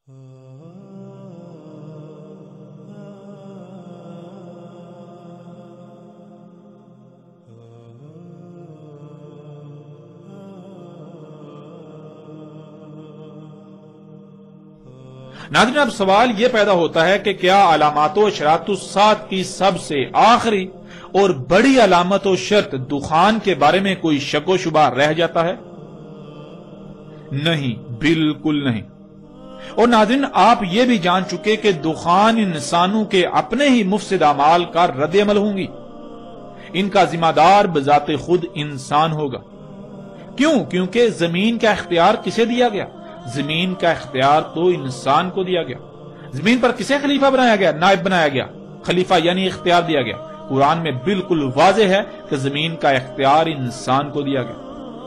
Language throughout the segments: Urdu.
ناظرین، اب سوال یہ پیدا ہوتا ہے کہ کیا علامات و اشراط الساعۃ کی سب سے آخری اور بڑی علامت و شرط دخان کے بارے میں کوئی شک و شبہ رہ جاتا ہے؟ نہیں، بالکل نہیں۔ اور ناظرین، آپ یہ بھی جان چکے کہ دخان انسانوں کے اپنے ہی مفسد اعمال کا رد عمل ہوں گی۔ ان کا ذمہ دار بذات خود انسان ہوگا۔ کیوں؟ کیونکہ زمین کا اختیار کسے دیا گیا؟ زمین کا اختیار تو انسان کو دیا گیا۔ زمین پر کسے خلیفہ بنایا گیا؟ نائب بنایا گیا۔ خلیفہ یعنی اختیار دیا گیا۔ قرآن میں بالکل واضح ہے کہ زمین کا اختیار انسان کو دیا گیا۔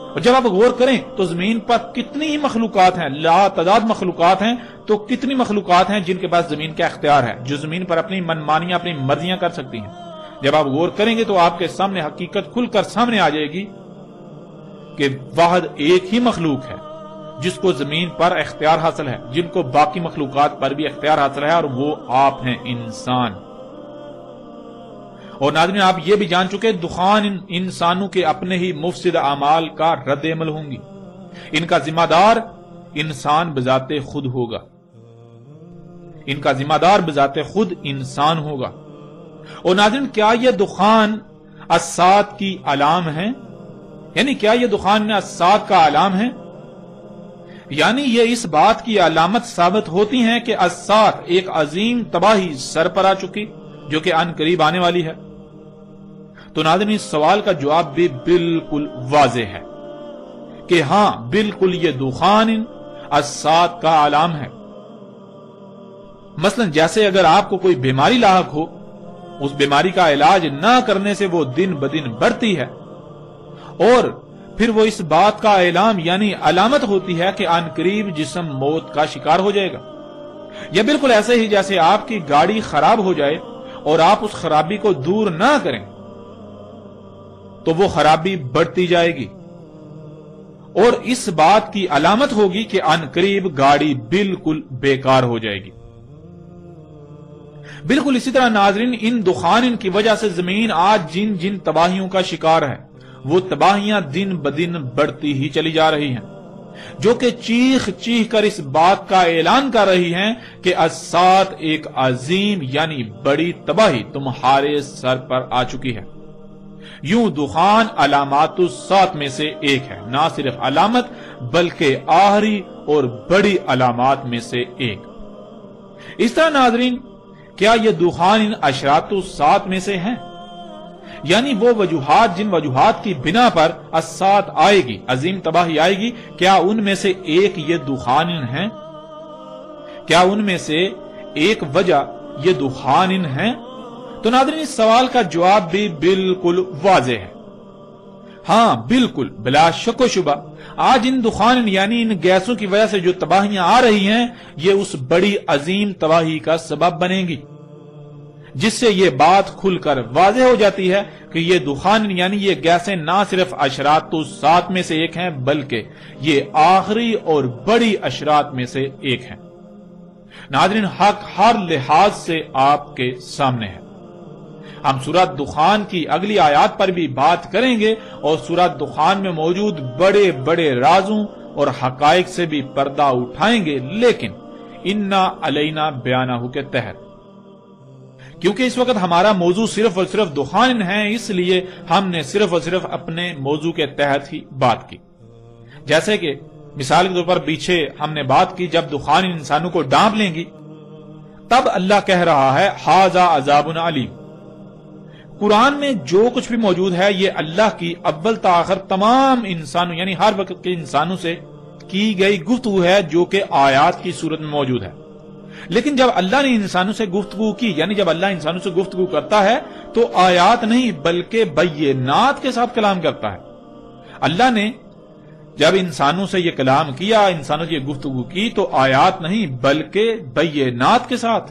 اور جب آپ غور کریں تو زمین پر کتنی ہی مخلوقات ہیں، لا تعداد مخلوقات ہیں، تو کتنی مخلوقات ہیں جن کے پاس زمین کا اختیار ہے، جو زمین پر اپنی منمانیاں، اپنی مرضیاں کر سکتی ہیں۔ جب آپ غور کریں گے تو آپ کے سامنے حقیقت کھل کر سامنے آ جائے گی کہ واحد ایک ہی مخلوق ہے جس کو زمین پر اختیار حاصل ہے، جن کو باقی مخلوقات پر بھی اختیار حاصل ہے، اور وہ آپ ہیں، انسان۔ اور ناظرین، آپ یہ بھی جان چکے دخان انسانوں کے اپنے ہی مفسد اعمال کا رد عمل ہوں گی۔ ان کا ذمہ دار انسان بذات خود ہوگا۔ ان کا ذمہ دار بذات خود انسان ہوگا۔ اور ناظرین، کیا یہ دخان الساعۃ کی علام ہے؟ یعنی کیا یہ دخان الساعۃ کا علام ہے؟ یعنی یہ اس بات کی علامت ثابت ہوتی ہیں کہ الساعۃ ایک عظیم تباہی سر پر آ چکی جو کہ ان قریب آنے والی ہے۔ تو ناظرین، اس سوال کا جواب بھی بالکل واضح ہے کہ ہاں، بالکل یہ دخان الساعۃ کا علام ہے۔ مثلا جیسے اگر آپ کو کوئی بیماری لاحق ہو، اس بیماری کا علاج نہ کرنے سے وہ دن بدن بڑھتی ہے، اور پھر وہ اس بات کا اعلام یعنی علامت ہوتی ہے کہ ان قریب جسم موت کا شکار ہو جائے گا۔ یا بالکل ایسے ہی جیسے آپ کی گاڑی خراب ہو جائے اور آپ اس خرابی کو دور نہ کریں تو وہ خرابی بڑھتی جائے گی، اور اس بات کی علامت ہوگی کہ ان قریب گاڑی بالکل بیکار ہو جائے گی۔ بالکل اسی طرح ناظرین، ان دخان کی وجہ سے زمین آج جن جن تباہیوں کا شکار ہے، وہ تباہیاں دن بدن بڑھتی ہی چلی جا رہی ہیں، جو کہ چیخ چیخ کر اس بات کا اعلان کر رہی ہیں کہ الساعۃ ایک عظیم یعنی بڑی تباہی تمہارے سر پر آ چکی ہے۔ یوں دخان علامات الساعۃ میں سے ایک ہے، نہ صرف علامت بلکہ آخری اور بڑی علامات میں سے ایک۔ اس طرح ناظرین، کیا یہ دخان اشراط الساعۃ میں سے ہیں؟ یعنی وہ وجوہات جن وجوہات کی بنا پر الساعۃ آئے گی، عظیم تباہی آئے گی، کیا ان میں سے ایک یہ دخان ہیں؟ کیا ان میں سے ایک وجہ یہ دخان ہیں؟ تو ناظرین، اس سوال کا جواب بھی بالکل واضح ہے۔ ہاں بالکل، بلا شک و شبہ، آج ان دخان یعنی ان گیسوں کی وجہ سے جو تباہیاں آ رہی ہیں، یہ اس بڑی عظیم تباہی کا سبب بنیں گی، جس سے یہ بات کھل کر واضح ہو جاتی ہے کہ یہ دخان یعنی یہ گیسیں نہ صرف اشراط الساعۃ میں سے ایک ہیں بلکہ یہ آخری اور بڑی اشراط میں سے ایک ہیں۔ ناظرین، حق ہر لحاظ سے آپ کے سامنے ہے۔ ہم سورۃ دخان کی اگلی آیات پر بھی بات کریں گے اور سورۃ دخان میں موجود بڑے بڑے رازوں اور حقائق سے بھی پردہ اٹھائیں گے، لیکن انا علینا بیانہ کے تحت، کیونکہ اس وقت ہمارا موضوع صرف اور صرف دخان ہے، اس لیے ہم نے صرف اور صرف اپنے موضوع کے تحت ہی بات کی۔ جیسے کہ مثال کے طور پر پیچھے ہم نے بات کی، جب دخان انسانوں کو ڈانپ لیں گی تب اللہ کہہ رہا ہے ھذا عذاب علیم۔ قرآن میں جو کچھ بھی موجود ہے یہ اللہ کی اول تا آخر تمام انسانوں یعنی ہر وقت کے انسانوں سے کی گئی گفتگو ہے، جو کہ آیات کی صورت میں موجود ہے۔ لیکن جب اللہ نے انسانوں سے گفتگو کی، یعنی جب اللہ انسانوں سے گفتگو کرتا ہے تو آیات نہیں بلکہ بینات کے ساتھ کلام کرتا ہے۔ اللہ نے جب انسانوں سے یہ کلام کیا، انسانوں سے یہ گفتگو کی، تو آیات نہیں بلکہ بینات کے ساتھ،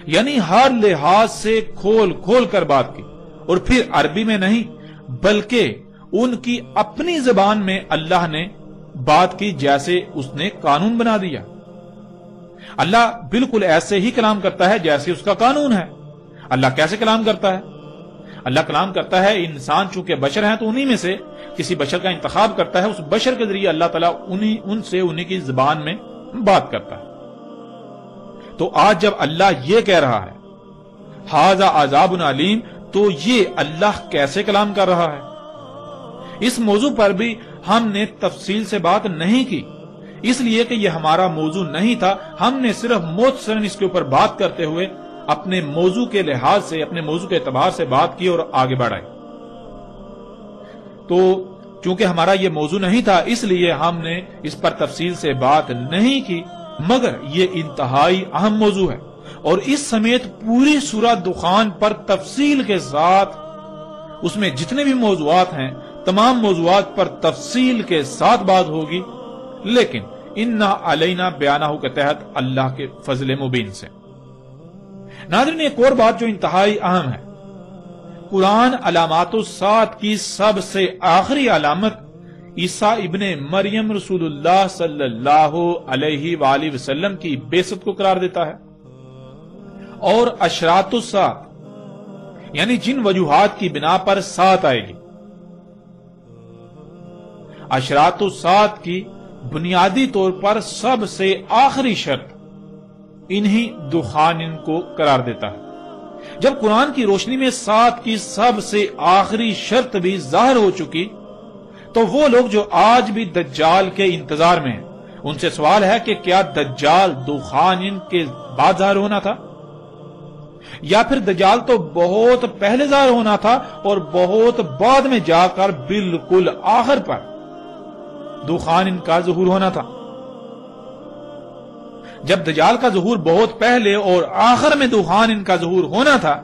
یعنی ہر لحاظ سے کھول کھول کر بات کی، اور پھر عربی میں نہیں بلکہ ان کی اپنی زبان میں اللہ نے بات کی، جیسے اس نے قانون بنا دیا۔ اللہ بالکل ایسے ہی کلام کرتا ہے جیسے اس کا قانون ہے۔ اللہ کیسے کلام کرتا ہے؟ اللہ کلام کرتا ہے، انسان چونکہ بشر ہیں تو انہی میں سے کسی بشر کا انتخاب کرتا ہے، اس بشر کے ذریعے اللہ تعالیٰ ان سے انہی کی زبان میں بات کرتا ہے۔ تو آج جب اللہ یہ کہہ رہا ہے ھذا عذاب علیم، تو یہ اللہ کیسے کلام کر رہا ہے؟ اس موضوع پر بھی ہم نے تفصیل سے بات نہیں کی، اس لیے کہ یہ ہمارا موضوع نہیں تھا۔ ہم نے صرف مختصراً اس کے اوپر بات کرتے ہوئے اپنے موضوع کے لحاظ سے، اپنے موضوع کے اعتبار سے بات کی اور آگے بڑھائے۔ تو چونکہ ہمارا یہ موضوع نہیں تھا، اس لیے ہم نے اس پر تفصیل سے بات نہیں کی، مگر یہ انتہائی اہم موضوع ہے، اور اس سمیت پوری سورہ دخان پر تفصیل کے ساتھ، اس میں جتنے بھی موضوعات ہیں تمام موضوعات پر تفصیل کے ساتھ بات ہوگی، لیکن انا علینا بیانہ کے تحت اللہ کے فضل مبین سے۔ ناظرین، ایک اور بات جو انتہائی اہم ہے، قرآن علامات الساعت کی سب سے آخری علامت عیسیٰ ابن مریم رسول اللہ صلی اللہ علیہ وآلہ وسلم کی بعثت کو قرار دیتا ہے، اور اشراط الساعت یعنی جن وجوہات کی بنا پر ساعت آئے گی، اشراط الساعت کی بنیادی طور پر سب سے آخری شرط انہی دخان کو قرار دیتا ہے۔ جب قرآن کی روشنی میں ساعت کی سب سے آخری شرط بھی ظاہر ہو چکی، تو وہ لوگ جو آج بھی دجال کے انتظار میں ہیں، ان سے سوال ہے کہ کیا دجال دخان کے بعد ظاہر ہونا تھا، یا پھر دجال تو بہت پہلے ظاہر ہونا تھا اور بہت بعد میں جا کر بالکل آخر پر دخان کا ظہور ہونا تھا؟ جب دجال کا ظہور بہت پہلے اور آخر میں دخان کا ظہور ہونا تھا،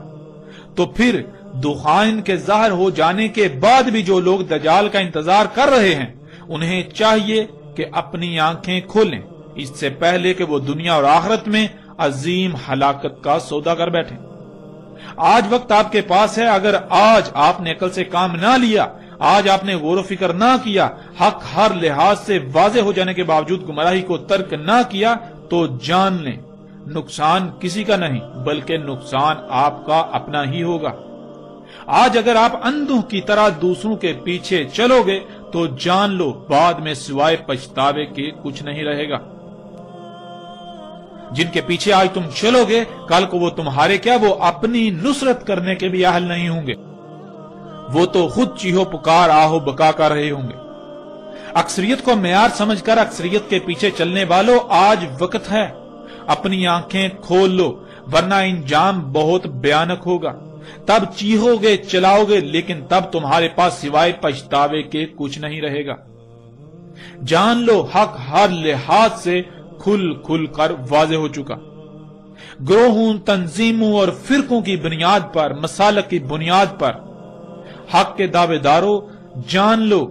تو پھر دخان کے ظاہر ہو جانے کے بعد بھی جو لوگ دجال کا انتظار کر رہے ہیں، انہیں چاہیے کہ اپنی آنکھیں کھولیں اس سے پہلے کہ وہ دنیا اور آخرت میں عظیم ہلاکت کا سودا کر بیٹھیں۔ آج وقت آپ کے پاس ہے، اگر آج آپ نے عقل سے کام نہ لیا، آج آپ نے غور و فکر نہ کیا، حق ہر لحاظ سے واضح ہو جانے کے باوجود گمراہی کو ترک نہ کیا، تو جان لیں نقصان کسی کا نہیں بلکہ نقصان آپ کا اپنا ہی ہوگا۔ آج اگر آپ اندھوں کی طرح دوسروں کے پیچھے چلو گے تو جان لو بعد میں سوائے پچھتاوے کے کچھ نہیں رہے گا۔ جن کے پیچھے آج تم چلو گے، کل کو وہ تمہارے کیا، وہ اپنی نصرت کرنے کے بھی اہل نہیں ہوں گے، وہ تو خود چیہو پکار آہو بکا کر رہے ہوں گے۔ اکثریت کو معیار سمجھ کر اکثریت کے پیچھے چلنے والوں، آج وقت ہے، اپنی آنکھیں کھول لو، ورنہ انجام بہت بھیانک ہوگا۔ تب چیخو گے، چلاؤ گے، لیکن تب تمہارے پاس سوائے پچھتاوے کے کچھ نہیں رہے گا۔ جان لو حق ہر لحاظ سے کھل کھل کر واضح ہو چکا۔ گروہوں، تنظیموں اور فرقوں کی بنیاد پر، مسالک کی بنیاد پر حق کے دعوے داروں، جان لو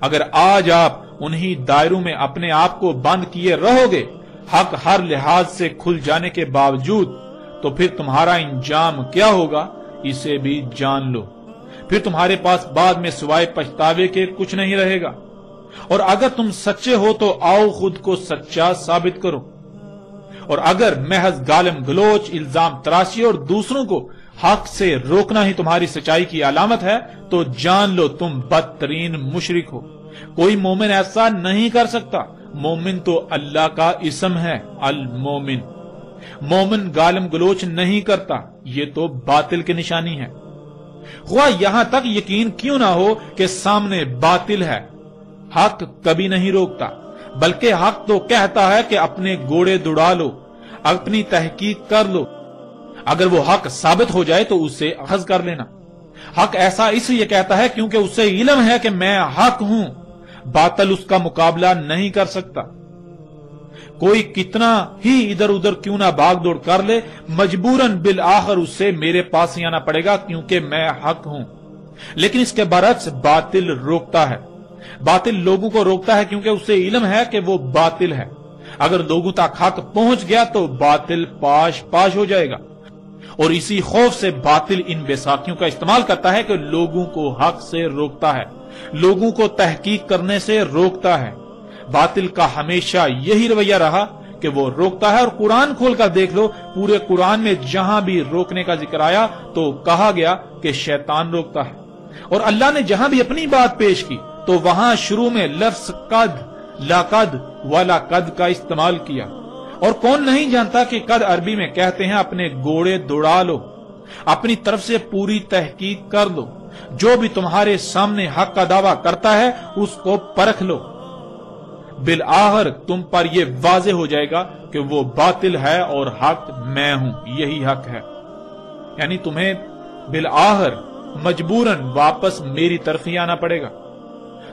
اگر آج آپ انہی دائروں میں اپنے آپ کو بند کیے رہو گے حق ہر لحاظ سے کھل جانے کے باوجود، تو پھر تمہارا انجام کیا ہوگا اسے بھی جان لو۔ پھر تمہارے پاس بعد میں سوائے پچھتاوے کے کچھ نہیں رہے گا۔ اور اگر تم سچے ہو تو آؤ خود کو سچا ثابت کرو، اور اگر محض گالم گلوچ، الزام تراشی اور دوسروں کو حق سے روکنا ہی تمہاری سچائی کی علامت ہے، تو جان لو تم بدترین مشرک ہو۔ کوئی مومن ایسا نہیں کر سکتا۔ مومن تو اللہ کا اسم ہے، المومن۔ مومن گالم گلوچ نہیں کرتا، یہ تو باطل کی نشانی ہے۔ خواہ یہاں تک یقین کیوں نہ ہو کہ سامنے باطل ہے، حق کبھی نہیں روکتا، بلکہ حق تو کہتا ہے کہ اپنے گھوڑے دوڑا لو، اپنی تحقیق کر لو، اگر وہ حق ثابت ہو جائے تو اسے اخذ کر لینا۔ حق ایسا اس لیے کہتا ہے کیونکہ اسے علم ہے کہ میں حق ہوں، باطل اس کا مقابلہ نہیں کر سکتا۔ کوئی کتنا ہی ادھر ادھر کیوں نہ بھاگ دوڑ کر لے، مجبوراً بالآخر اسے میرے پاس ہی آنا پڑے گا کیونکہ میں حق ہوں۔ لیکن اس کے برعکس باطل روکتا ہے۔ باطل لوگوں کو روکتا ہے کیونکہ اسے علم ہے کہ وہ باطل ہے۔ اگر لوگوں تک حق پہنچ گیا تو باطل پاش پاش ہو جائے گا، اور اسی خوف سے باطل ان بیساکھیوں کا استعمال کرتا ہے کہ لوگوں کو حق سے روکتا ہے، لوگوں کو تحقیق کرنے سے روکتا ہے۔ باطل کا ہمیشہ یہی رویہ رہا کہ وہ روکتا ہے۔ اور قرآن کھول کر دیکھ لو، پورے قرآن میں جہاں بھی روکنے کا ذکر آیا تو کہا گیا کہ شیطان روکتا ہے، اور اللہ نے جہاں بھی اپنی بات پیش کی تو وہاں شروع میں لفظ قد، لقد ولقد کا استعمال کیا۔ اور کون نہیں جانتا کہ قد عربی میں کہتے ہیں اپنے گھوڑے دوڑا لو، اپنی طرف سے پوری تحقیق کر لو، جو بھی تمہارے سامنے حق کا دعویٰ کرتا ہے اس کو پرکھ لو، بالآخر تم پر یہ واضح ہو جائے گا کہ وہ باطل ہے اور حق میں ہوں، یہی حق ہے۔ یعنی تمہیں بالآخر مجبوراً واپس میری طرف ہی آنا پڑے گا۔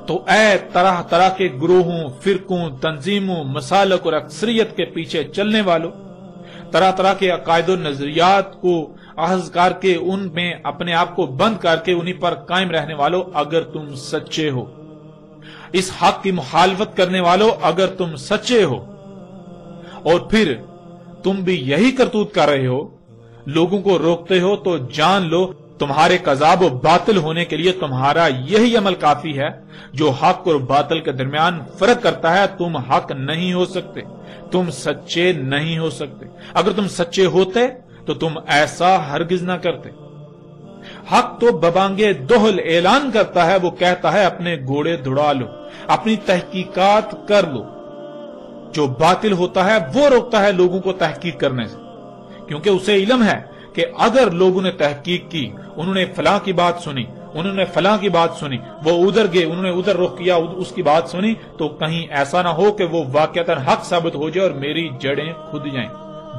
تو اے طرح طرح کے گروہوں، فرقوں، تنظیموں، مسالک اور اکثریت کے پیچھے چلنے والوں، طرح طرح کے عقائد و نظریات کو اخذ کر کے ان میں اپنے آپ کو بند کر کے انہی پر قائم رہنے والوں، اگر تم سچے ہو، اس حق کی مخالفت کرنے والوں اگر تم سچے ہو، اور پھر تم بھی یہی کرتوت کر رہے ہو، لوگوں کو روکتے ہو، تو جان لو تمہارے کذاب و باطل ہونے کے لیے تمہارا یہی عمل کافی ہے جو حق اور باطل کے درمیان فرق کرتا ہے۔ تم حق نہیں ہو سکتے، تم سچے نہیں ہو سکتے۔ اگر تم سچے ہوتے تو تم ایسا ہرگز نہ کرتے۔ حق تو ببانگے دہل اعلان کرتا ہے، وہ کہتا ہے اپنے گھوڑے دوڑا لو، اپنی تحقیقات کر لو۔ جو باطل ہوتا ہے وہ روکتا ہے لوگوں کو تحقیق کرنے سے، کیونکہ اسے علم ہے کہ اگر لوگوں نے تحقیق کی، انہوں نے فلاں کی بات سنی، انہوں نے فلاں کی بات سنی، وہ ادھر گئے، انہوں نے ادھر رخ کیا، اس کی بات سنی، تو کہیں ایسا نہ ہو کہ وہ واقعتاً حق ثابت ہو جائے اور میری جڑیں کھد جائیں۔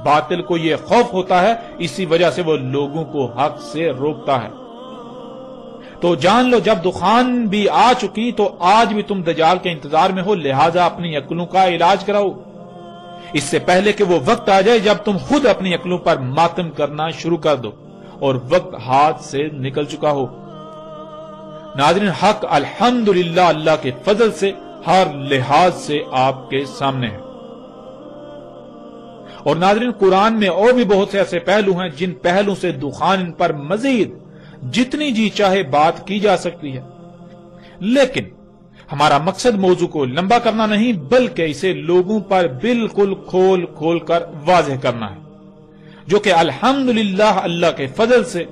باطل کو یہ خوف ہوتا ہے، اسی وجہ سے وہ لوگوں کو حق سے روکتا ہے۔ تو جان لو جب دخان بھی آ چکی تو آج بھی تم دجال کے انتظار میں ہو، لہذا اپنی عقلوں کا علاج کراؤ، اس سے پہلے کہ وہ وقت آ جائے جب تم خود اپنی عقلوں پر ماتم کرنا شروع کر دو اور وقت ہاتھ سے نکل چکا ہو۔ ناظرین، حق الحمدللہ اللہ کے فضل سے ہر لحاظ سے آپ کے سامنے ہے۔ اور ناظرین، قرآن میں اور بھی بہت سے ایسے پہلو ہیں جن پہلو سے دخان پر مزید جتنی جی چاہے بات کی جا سکتی ہے، لیکن ہمارا مقصد موضوع کو لمبا کرنا نہیں بلکہ اسے لوگوں پر بالکل کھول کھول کر واضح کرنا ہے، جو کہ الحمدللہ اللہ کے فضل سے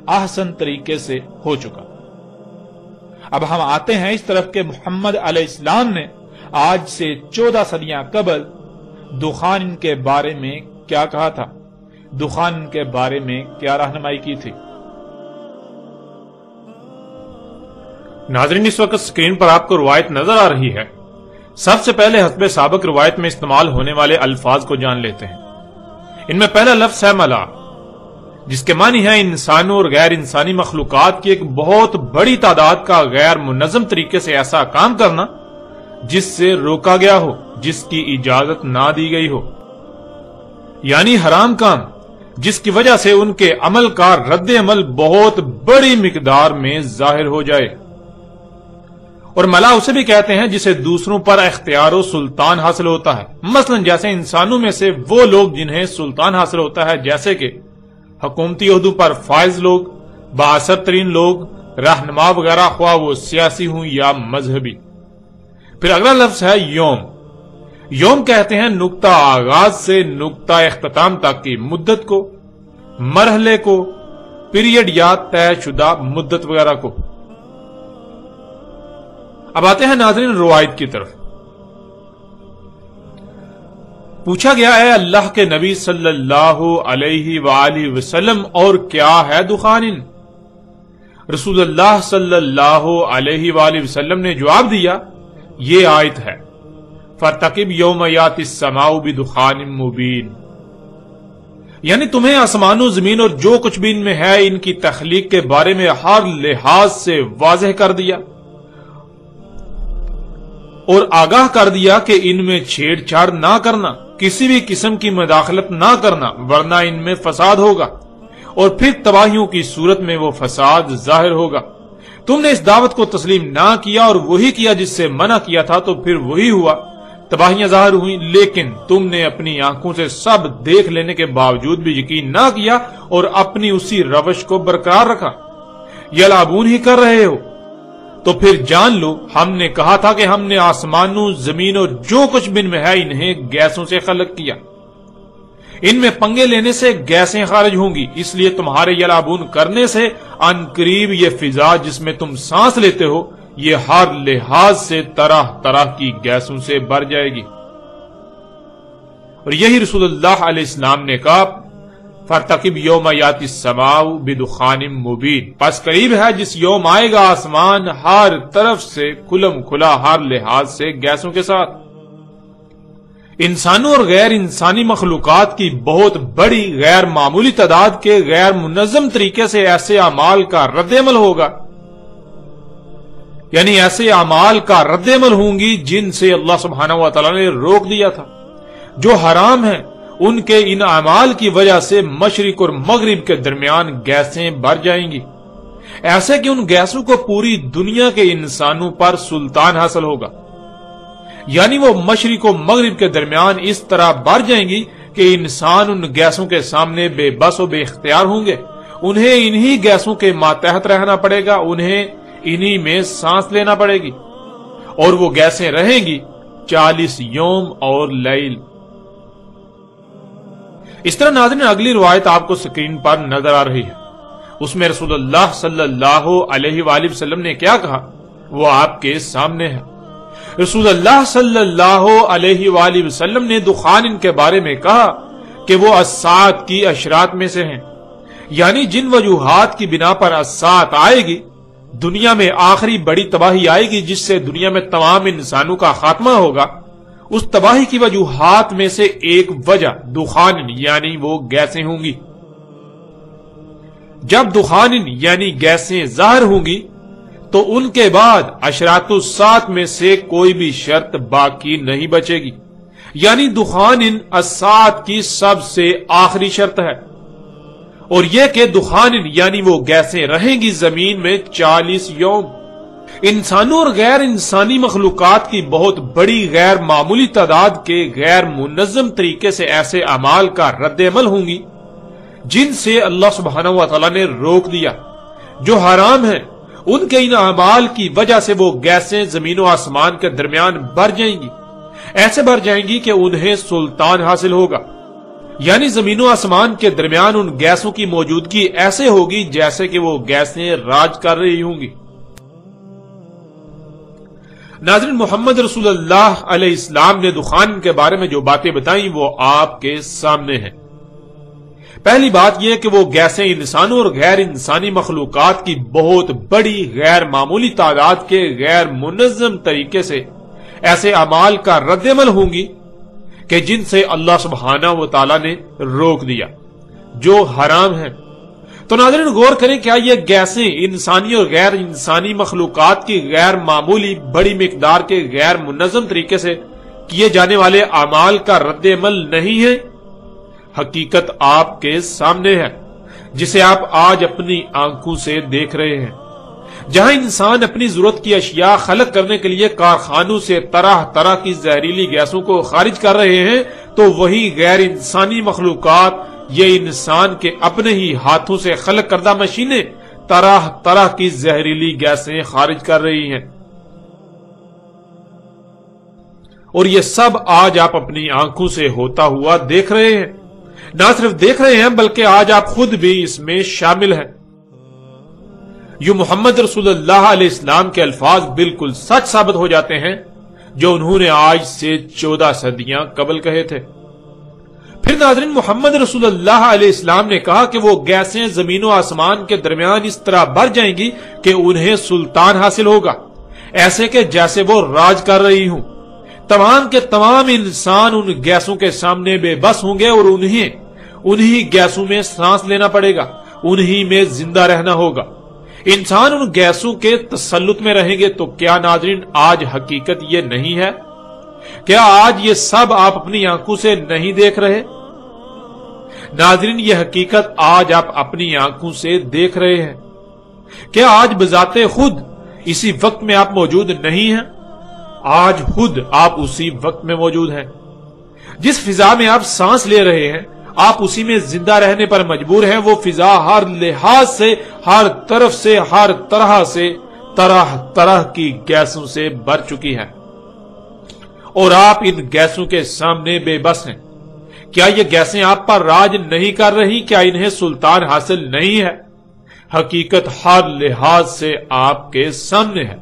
احسن طریقے سے ہو چکا۔ اب ہم آتے ہیں اس طرف کہ محمد علیہ السلام نے آج سے 14 صدیاں قبل دخان کے بارے میں کیا کہا تھا، دخان کے بارے میں کیا رہنمائی کی تھی۔ ناظرین، اس وقت سکرین پر آپ کو روایت نظر آ رہی ہے۔ سب سے پہلے حسب سابق روایت میں استعمال ہونے والے الفاظ کو جان لیتے ہیں۔ ان میں پہلا لفظ ہے ملا، جس کے معنی ہے انسانوں اور غیر انسانی مخلوقات کی ایک بہت بڑی تعداد کا غیر منظم طریقے سے ایسا کام کرنا جس سے روکا گیا ہو، جس کی اجازت نہ دی گئی ہو، یعنی حرام کام، جس کی وجہ سے ان کے عمل کا رد عمل بہت بڑی مقدار میں ظاہر ہو جائے۔ اور ملا اسے بھی کہتے ہیں جسے دوسروں پر اختیار و سلطان حاصل ہوتا ہے، مثلا جیسے انسانوں میں سے وہ لوگ جنہیں سلطان حاصل ہوتا ہے، جیسے کہ حکومتی عہدوں پر فائز لوگ، بااثر ترین لوگ، رہنما وغیرہ، خواہ وہ سیاسی ہوں یا مذہبی۔ پھر اگلا لفظ ہے یوم۔ یوم کہتے ہیں نقطہ آغاز سے نقطہ اختتام تک کی مدت کو، مرحلے کو، پیریڈ یا طے شدہ مدت وغیرہ کو۔ اب آتے ہیں ناظرین روایت کی طرف۔ پوچھا گیا ہے اللہ کے نبی صلی اللہ علیہ وآلہ وسلم، اور کیا ہے دخان؟ رسول اللہ صلی اللہ علیہ وآلہ وسلم نے جواب دیا، یہ آیت ہے، فَارْتَقِبْ يَوْمَ يَأْتِي السَّمَاءُ بِدُخَانٍ مُبِينٍ، یعنی تمہیں آسمان و زمین اور جو کچھ بھی ان میں ہے ان کی تخلیق کے بارے میں ہر لحاظ سے واضح کر دیا اور آگاہ کر دیا کہ ان میں چھیڑ چھاڑ نہ کرنا، کسی بھی قسم کی مداخلت نہ کرنا، ورنہ ان میں فساد ہوگا اور پھر تباہیوں کی صورت میں وہ فساد ظاہر ہوگا۔ تم نے اس دعوت کو تسلیم نہ کیا اور وہی کیا جس سے منع کیا تھا، تو پھر وہی ہوا، تباہیاں ظاہر ہوئیں، لیکن تم نے اپنی آنکھوں سے سب دیکھ لینے کے باوجود بھی یقین نہ کیا اور اپنی اسی روش کو برقرار رکھا، یلعبون ہی کر رہے ہو۔ تو پھر جان لو ہم نے کہا تھا کہ ہم نے آسمانوں زمین اور جو کچھ بن میں ہے انہیں گیسوں سے خلق کیا، ان میں پنگے لینے سے گیسیں خارج ہوں گی، اس لیے تمہارے یلابون کرنے سے ان قریب یہ فضا جس میں تم سانس لیتے ہو یہ ہر لحاظ سے طرح طرح کی گیسوں سے بھر جائے گی۔ اور یہی رسول اللہ علیہ السلام نے کہا فَارْتَقِبْ يَوْمَ يَأْتِي السَّمَاءُ بِدُخَانٍ مُبِينٍ، پس قریب ہے جس یوم آئے گا آسمان ہر طرف سے کھلم کھلا ہر لحاظ سے گیسوں کے ساتھ۔ انسانوں اور غیر انسانی مخلوقات کی بہت بڑی غیر معمولی تعداد کے غیر منظم طریقے سے ایسے اعمال کا رد عمل ہوگا، یعنی ایسے اعمال کا رد عمل ہوں گی جن سے اللہ سبحانہ و تعالی نے روک دیا تھا، جو حرام ہیں، ان کے ان اعمال کی وجہ سے مشرق اور مغرب کے درمیان گیسیں بھر جائیں گی، ایسے کہ ان گیسوں کو پوری دنیا کے انسانوں پر سلطان حاصل ہوگا، یعنی وہ مشرق و مغرب کے درمیان اس طرح بھر جائیں گی کہ انسان ان گیسوں کے سامنے بے بس و بے اختیار ہوں گے، انہیں انہی گیسوں کے ماتحت رہنا پڑے گا، انہیں انہی میں سانس لینا پڑے گی، اور وہ گیسیں رہیں گی 40 یوم اور لیل۔ اس طرح ناظرین اگلی روایت آپ کو سکرین پر نظر آ رہی ہے، اس میں رسول اللہ صلی اللہ علیہ وآلہ وسلم نے کیا کہا وہ آپ کے سامنے ہے۔ رسول اللہ صلی اللہ علیہ وآلہ وسلم نے دخان کے بارے میں کہا کہ وہ الساعۃ کی اشراط میں سے ہیں، یعنی جن وجوہات کی بنا پر الساعۃ آئے گی، دنیا میں آخری بڑی تباہی آئے گی جس سے دنیا میں تمام انسانوں کا خاتمہ ہوگا، اس تباہی کی وجوہات میں سے ایک وجہ دخان یعنی وہ گیسیں ہوں گی۔ جب دخان یعنی گیسیں ظاہر ہوں گی تو ان کے بعد اشراط الساعۃ میں سے کوئی بھی شرط باقی نہیں بچے گی، یعنی دخان الساعۃ کی سب سے آخری شرط ہے، اور یہ کہ دخان یعنی وہ گیسیں رہیں گی زمین میں 40 یوم۔ انسانوں اور غیر انسانی مخلوقات کی بہت بڑی غیر معمولی تعداد کے غیر منظم طریقے سے ایسے اعمال کا رد عمل ہوں گی جن سے اللہ سبحانہ و تعالی نے روک دیا، جو حرام ہیں، ان کے ان اعمال کی وجہ سے وہ گیسیں زمین و آسمان کے درمیان بھر جائیں گی، ایسے بھر جائیں گی کہ انہیں سلطان حاصل ہوگا، یعنی زمین و آسمان کے درمیان ان گیسوں کی موجودگی ایسے ہوگی جیسے کہ وہ گیسیں راج کر رہی ہوں گی۔ ناظرین محمد رسول اللہ علیہ السلام نے دخان کے بارے میں جو باتیں بتائیں وہ آپ کے سامنے ہیں۔ پہلی بات یہ کہ وہ گیسیں انسانوں اور غیر انسانی مخلوقات کی بہت بڑی غیر معمولی تعداد کے غیر منظم طریقے سے ایسے اعمال کا رد عمل ہوں گی کہ جن سے اللہ سبحانہ و تعالی نے روک دیا، جو حرام ہیں۔ تو ناظرین غور کریں، کیا یہ گیسیں انسانی اور غیر انسانی مخلوقات کی غیر معمولی بڑی مقدار کے غیر منظم طریقے سے کیے جانے والے اعمال کا رد عمل نہیں ہے؟ حقیقت آپ کے سامنے ہے، جسے آپ آج اپنی آنکھوں سے دیکھ رہے ہیں۔ جہاں انسان اپنی ضرورت کی اشیاء خلق کرنے کے لیے کارخانوں سے طرح طرح کی زہریلی گیسوں کو خارج کر رہے ہیں، تو وہی غیر انسانی مخلوقات یہ انسان کے اپنے ہی ہاتھوں سے خلق کردہ مشینیں طرح طرح کی زہریلی گیسیں خارج کر رہی ہیں، اور یہ سب آج آپ اپنی آنکھوں سے ہوتا ہوا دیکھ رہے ہیں۔ نہ صرف دیکھ رہے ہیں بلکہ آج آپ خود بھی اس میں شامل ہیں۔ یوں محمد رسول اللہ علیہ السلام کے الفاظ بالکل سچ ثابت ہو جاتے ہیں جو انہوں نے آج سے 14 صدیاں قبل کہے تھے۔ پھر ناظرین محمد رسول اللہ علیہ السلام نے کہا کہ وہ گیسیں زمین و آسمان کے درمیان اس طرح بھر جائیں گی کہ انہیں سلطان حاصل ہوگا، ایسے کہ جیسے وہ راج کر رہی ہوں۔ تمام کے تمام انسان ان گیسوں کے سامنے بے بس ہوں گے اور انہی گیسوں میں سانس لینا پڑے گا، انہی میں زندہ رہنا ہوگا۔ انسان ان گیسوں کے تسلط میں رہیں گے۔ تو کیا ناظرین آج حقیقت یہ نہیں ہے؟ کیا آج یہ سب آپ اپنی آنکھوں سے نہیں دیکھ رہے؟ ناظرین یہ حقیقت آج آپ اپنی آنکھوں سے دیکھ رہے ہیں۔ کیا آج بذات خود اسی وقت میں آپ موجود نہیں ہیں؟ آج خود آپ اسی وقت میں موجود ہیں۔ جس فضا میں آپ سانس لے رہے ہیں آپ اسی میں زندہ رہنے پر مجبور ہیں۔ وہ فضا ہر لحاظ سے، ہر طرف سے، ہر طرح سے طرح طرح کی گیسوں سے بھر چکی ہے اور آپ ان گیسوں کے سامنے بے بس ہیں۔ کیا یہ گیسیں آپ پر راج نہیں کر رہی؟ کیا انہیں سلطان حاصل نہیں ہے؟ حقیقت ہر لحاظ سے آپ کے سامنے ہے۔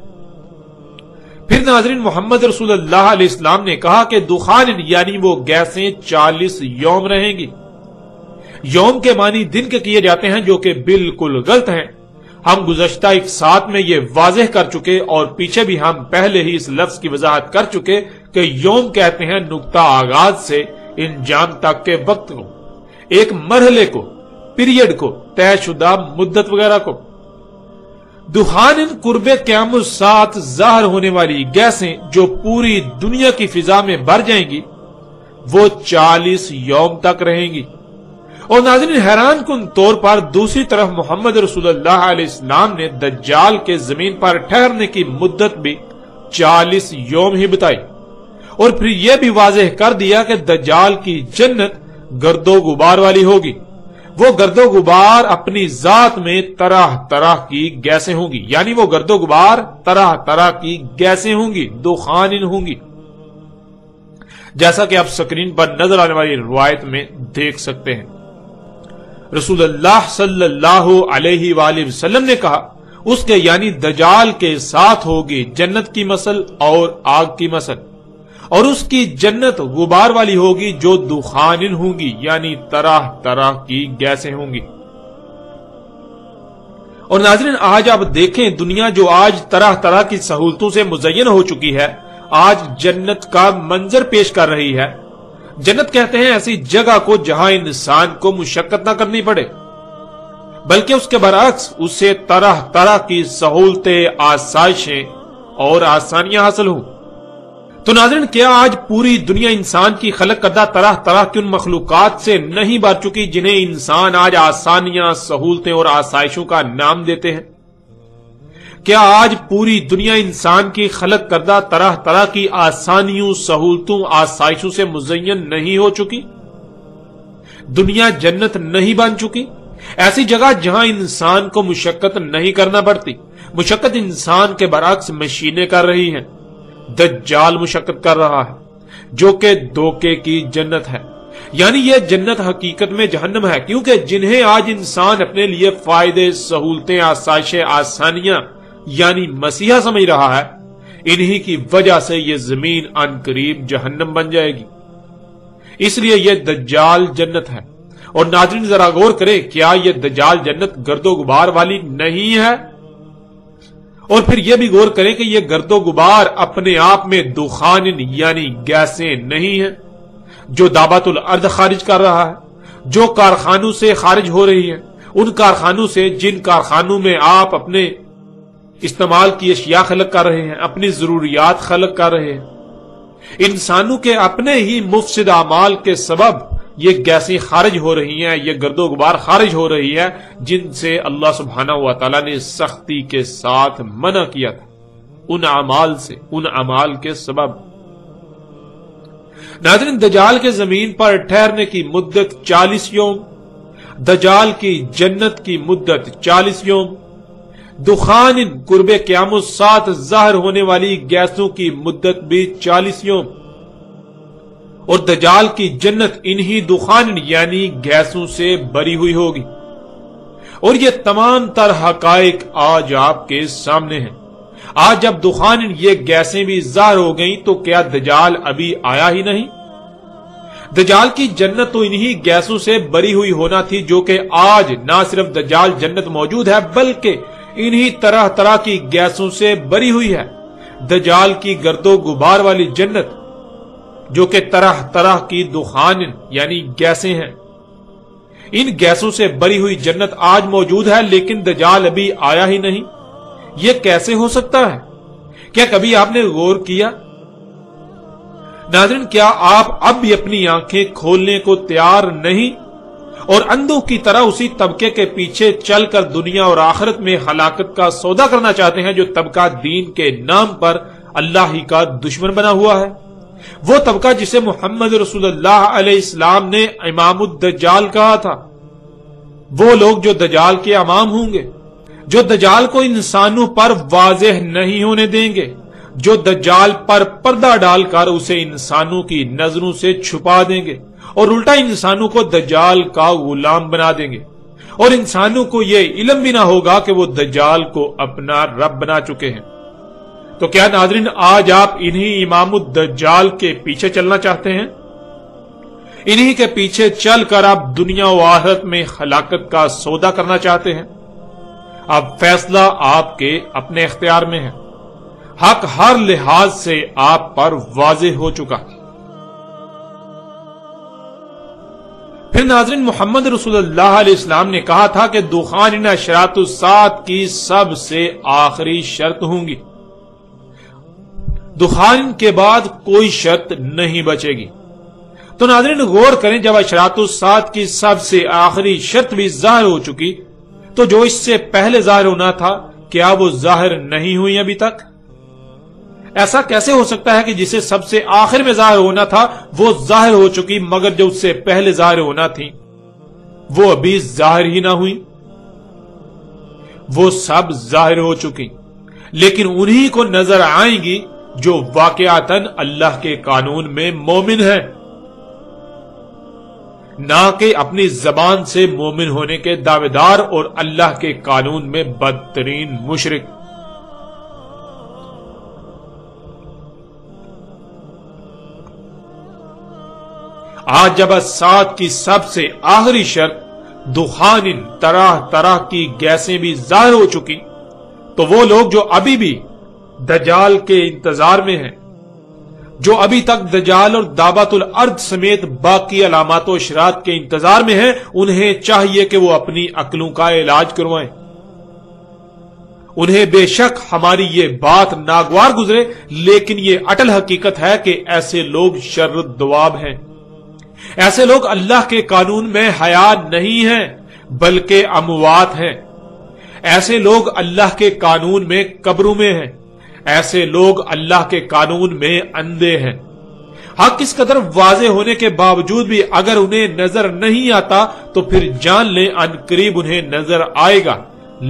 پھر ناظرین، محمد رسول اللہ علیہ السلام نے کہا کہ دخان یعنی وہ گیسیں 40 یوم رہیں گی۔ یوم کے معنی دن کے کیے جاتے ہیں، جو کہ بالکل غلط ہیں۔ ہم گزشتہ ایک ساتھ میں یہ واضح کر چکے اور پیچھے بھی ہم پہلے ہی اس لفظ کی وضاحت کر چکے کہ یوم کہتے ہیں نقطہ آغاز سے انجام تک کے وقت کو، ایک مرحلے کو، پیریڈ کو، طے شدہ مدت وغیرہ کو۔ دخان قرب قیام الساعت ظاہر ہونے والی گیسیں جو پوری دنیا کی فضا میں بھر جائیں گی، وہ 40 یوم تک رہیں گی۔ اور ناظرین، حیران کن طور پر دوسری طرف محمد رسول اللہ علیہ السلام نے دجال کے زمین پر ٹھہرنے کی مدت بھی 40 یوم ہی بتائی، اور پھر یہ بھی واضح کر دیا کہ دجال کی جنت گرد و غبار والی ہوگی۔ وہ گرد و غبار اپنی ذات میں طرح طرح کی گیسیں ہوں گی، یعنی وہ گرد و غبار طرح طرح کی گیسیں ہوں گی، دخان ہوں گی، جیسا کہ آپ سکرین پر نظر آنے والی روایت میں دیکھ سکتے ہیں۔ رسول اللہ صلی اللہ علیہ وآلہ وسلم نے کہا، اس کے یعنی دجال کے ساتھ ہوگی جنت کی مثل اور آگ کی مثل، اور اس کی جنت غبار والی ہوگی جو دخان ہوں گی، یعنی طرح طرح کی گیسیں ہوں گی۔ اور ناظرین، آج آپ دیکھیں، دنیا جو آج طرح طرح کی سہولتوں سے مزین ہو چکی ہے، آج جنت کا منظر پیش کر رہی ہے۔ جنت کہتے ہیں ایسی جگہ کو جہاں انسان کو مشقت نہ کرنی پڑے، بلکہ اس کے برعکس اسے طرح طرح کی سہولتیں، آسائشیں اور آسانیاں حاصل ہوں۔ تو ناظرین، کیا آج پوری دنیا انسان کی خلق کردہ طرح طرح کی ان مخلوقات سے نہیں بھر چکی جنہیں انسان آج آسانیاں، سہولتیں اور آسائشوں کا نام دیتے ہیں؟ کیا آج پوری دنیا انسان کی خلق کردہ طرح طرح کی آسانیوں، سہولتوں، آسائشوں سے مزین نہیں ہو چکی؟ دنیا جنت نہیں بن چکی؟ ایسی جگہ جہاں انسان کو مشقت نہیں کرنا پڑتی۔ مشقت انسان کے برعکس مشینیں کر رہی ہیں۔ دجال مشقت کر رہا ہے، جو کہ دھوکے کی جنت ہے، یعنی یہ جنت حقیقت میں جہنم ہے، کیونکہ جنہیں آج انسان اپنے لیے فائدے، سہولتیں، آسائشیں، آسانیاں یعنی مسیحا سمجھ رہا ہے، انہی کی وجہ سے یہ زمین ان قریب جہنم بن جائے گی۔ اس لیے یہ دجال جنت ہے۔ اور ناظرین، ذرا غور کریں، کیا یہ دجال جنت گرد و غبار والی نہیں ہے؟ اور پھر یہ بھی غور کریں کہ یہ گرد و غبار اپنے آپ میں دخان یعنی گیسیں نہیں ہیں جو دابت الارض خارج کر رہا ہے، جو کارخانوں سے خارج ہو رہی ہیں، ان کارخانوں سے جن کارخانوں میں آپ اپنے استعمال کی اشیاء خلق کر رہے ہیں، اپنی ضروریات خلق کر رہے ہیں۔ انسانوں کے اپنے ہی مفسد اعمال کے سبب یہ گیسیں خارج ہو رہی ہیں، یہ گرد و غبار خارج ہو رہی ہے، جن سے اللہ سبحانہ و تعالیٰ نے سختی کے ساتھ منع کیا تھا، ان اعمال سے، ان اعمال کے سبب۔ ناظرین، دجال کے زمین پر ٹھہرنے کی مدت 40 یوم، دجال کی جنت کی مدت 40 یوم، دخان قرب قیام الساعت ظاہر ہونے والی گیسوں کی مدت بھی 40 یوم، اور دجال کی جنت انہی دخان یعنی گیسوں سے بری ہوئی ہوگی۔ اور یہ تمام تر حقائق آج آپ کے سامنے ہیں۔ آج جب دخان یہ گیسیں بھی ظاہر ہو گئیں تو کیا دجال ابھی آیا ہی نہیں؟ دجال کی جنت تو انہی گیسوں سے بری ہوئی ہونا تھی، جو کہ آج نہ صرف دجال جنت موجود ہے بلکہ انہی طرح طرح کی گیسوں سے بری ہوئی ہے۔ دجال کی گرد و غبار والی جنت جو کہ طرح طرح کی دخان یعنی گیسیں ہیں، ان گیسوں سے بری ہوئی جنت آج موجود ہے، لیکن دجال ابھی آیا ہی نہیں۔ یہ کیسے ہو سکتا ہے؟ کیا کبھی آپ نے غور کیا؟ ناظرین، کیا آپ اب بھی اپنی آنکھیں کھولنے کو تیار نہیں اور اندھوں کی طرح اسی طبقے کے پیچھے چل کر دنیا اور آخرت میں ہلاکت کا سودا کرنا چاہتے ہیں، جو طبقہ دین کے نام پر اللہ ہی کا دشمن بنا ہوا ہے؟ وہ طبقہ جسے محمد رسول اللہ علیہ السلام نے امام الدجال کہا تھا، وہ لوگ جو دجال کے امام ہوں گے، جو دجال کو انسانوں پر واضح نہیں ہونے دیں گے، جو دجال پر پردہ ڈال کر اسے انسانوں کی نظروں سے چھپا دیں گے اور الٹا انسانوں کو دجال کا غلام بنا دیں گے، اور انسانوں کو یہ علم بھی نہ ہوگا کہ وہ دجال کو اپنا رب بنا چکے ہیں۔ تو کیا ناظرین آج آپ انہی امام الدجال کے پیچھے چلنا چاہتے ہیں؟ انہی کے پیچھے چل کر آپ دنیا و آخرت میں ہلاکت کا سودا کرنا چاہتے ہیں؟ اب فیصلہ آپ کے اپنے اختیار میں ہے۔ حق ہر لحاظ سے آپ پر واضح ہو چکا۔ پھر ناظرین محمد رسول اللہ علیہ السلام نے کہا تھا کہ دخان ان اشراط الساعۃ کی سب سے آخری شرط ہوں گی، دخان کے بعد کوئی شرط نہیں بچے گی۔ تو ناظرین غور کریں، جب اشراط الساعۃ کی سب سے آخری شرط بھی ظاہر ہو چکی تو جو اس سے پہلے ظاہر ہونا تھا کیا وہ ظاہر نہیں ہوئی ابھی تک؟ ایسا کیسے ہو سکتا ہے کہ جسے سب سے آخر میں ظاہر ہونا تھا وہ ظاہر ہو چکی، مگر جو اس سے پہلے ظاہر ہونا تھی وہ ابھی ظاہر ہی نہ ہوئی؟ وہ سب ظاہر ہو چکی، لیکن انہی کو نظر آئیں گی جو واقعاتاً اللہ کے قانون میں مومن ہے، نہ کہ اپنی زبان سے مومن ہونے کے دعوے دار اور اللہ کے قانون میں بدترین مشرک۔ آج جب الساعۃ کی سب سے آخری شرط دخان طرح طرح کی گیسیں بھی ظاہر ہو چکی تو وہ لوگ جو ابھی بھی دجال کے انتظار میں ہیں، جو ابھی تک دجال اور دابت الارض سمیت باقی علامات و اشراط کے انتظار میں ہیں، انہیں چاہیے کہ وہ اپنی عقلوں کا علاج کروائیں۔ انہیں بے شک ہماری یہ بات ناگوار گزرے، لیکن یہ اٹل حقیقت ہے کہ ایسے لوگ شر الدواب ہیں۔ ایسے لوگ اللہ کے قانون میں حیات نہیں ہیں بلکہ اموات ہیں۔ ایسے لوگ اللہ کے قانون میں قبروں میں ہیں، ایسے لوگ اللہ کے قانون میں اندھے ہیں۔ حق اس قدر واضح ہونے کے باوجود بھی اگر انہیں نظر نہیں آتا تو پھر جان لیں ان قریب انہیں نظر آئے گا،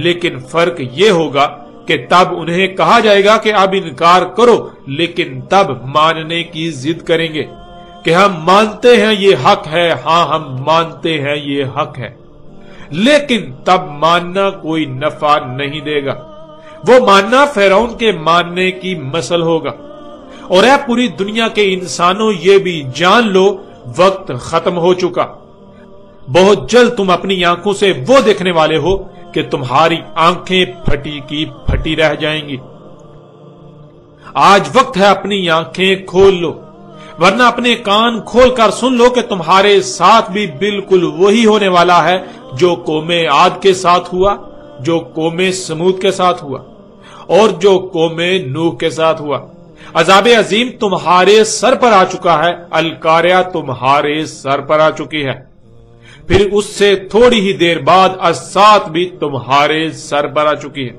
لیکن فرق یہ ہوگا کہ تب انہیں کہا جائے گا کہ اب انکار کرو، لیکن تب ماننے کی ضد کریں گے کہ ہم مانتے ہیں یہ حق ہے، ہاں ہم مانتے ہیں یہ حق ہے، لیکن تب ماننا کوئی نفع نہیں دے گا۔ وہ ماننا فرعون کے ماننے کی مثل ہوگا۔ اور اے پوری دنیا کے انسانوں یہ بھی جان لو وقت ختم ہو چکا۔ بہت جلد تم اپنی آنکھوں سے وہ دیکھنے والے ہو کہ تمہاری آنکھیں پھٹی کی پھٹی رہ جائیں گی۔ آج وقت ہے اپنی آنکھیں کھول لو، ورنہ اپنے کان کھول کر سن لو کہ تمہارے ساتھ بھی بالکل وہی ہونے والا ہے جو قوم عاد کے ساتھ ہوا، جو قوم سمود کے ساتھ ہوا اور جو قوم نوح کے ساتھ ہوا۔ عذاب عظیم تمہارے سر پر آ چکا ہے، القاریہ تمہارے سر پر آ چکی ہے، پھر اس سے تھوڑی ہی دیر بعد الساعۃ بھی تمہارے سر پر آ چکی ہے۔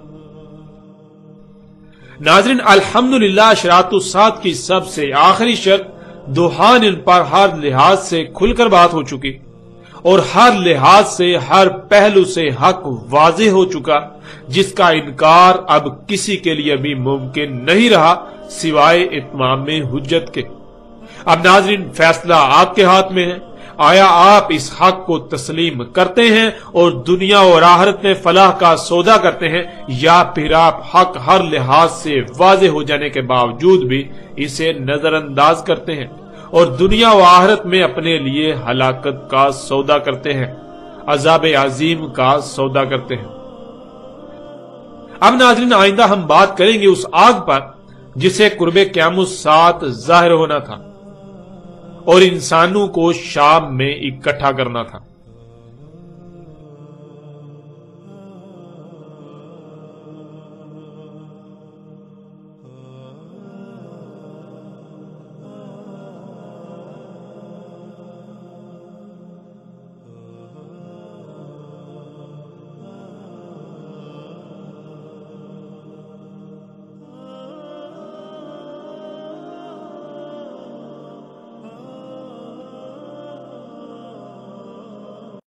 ناظرین الحمدللہ اشراط الساعۃ کی سب سے آخری شرط دخان ان پر ہر لحاظ سے کھل کر بات ہو چکی اور ہر لحاظ سے ہر پہلو سے حق واضح ہو چکا، جس کا انکار اب کسی کے لیے بھی ممکن نہیں رہا سوائے اتمام حجت کے۔ اب ناظرین فیصلہ آپ کے ہاتھ میں ہے، آیا آپ اس حق کو تسلیم کرتے ہیں اور دنیا اور آخرت میں فلاح کا سودا کرتے ہیں، یا پھر آپ حق ہر لحاظ سے واضح ہو جانے کے باوجود بھی اسے نظر انداز کرتے ہیں اور دنیا و آخرت میں اپنے لیے ہلاکت کا سودا کرتے ہیں، عذاب عظیم کا سودا کرتے ہیں۔ اب ناظرین آئندہ ہم بات کریں گے اس آگ پر جسے قرب قیام الساعۃ ظاہر ہونا تھا اور انسانوں کو شام میں اکٹھا کرنا تھا۔